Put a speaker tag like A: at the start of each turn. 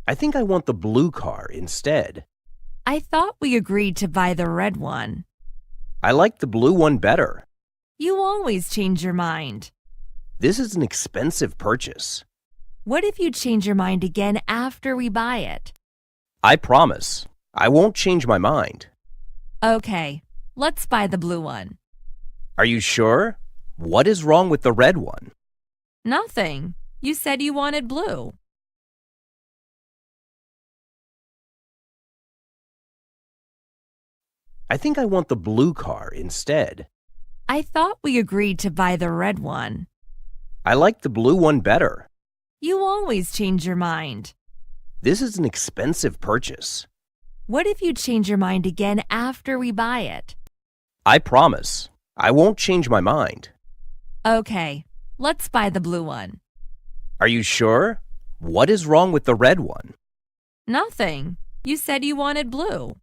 A: I think I want the blue car instead.
B: I thought we agreed to buy the red one.
A: I like the blue one better.
B: You always change your mind.
A: This is an expensive purchase.
B: What if you change your mind again after we buy it?
A: I promise. I won't change my mind.
B: Okay, let's buy the blue one.
A: Are you sure? What is wrong with the red one?
B: Nothing. You said you wanted blue.
A: I think I want the blue car instead.
B: I thought we agreed to buy the red one.
A: I like the blue one better.
B: You always change your mind.
A: This is an expensive purchase.
B: What if you change your mind again after we buy it?
A: I promise. I won't change my mind.
B: Okay, let's buy the blue one.
A: Are you sure? What is wrong with the red one?
B: Nothing. You said you wanted blue.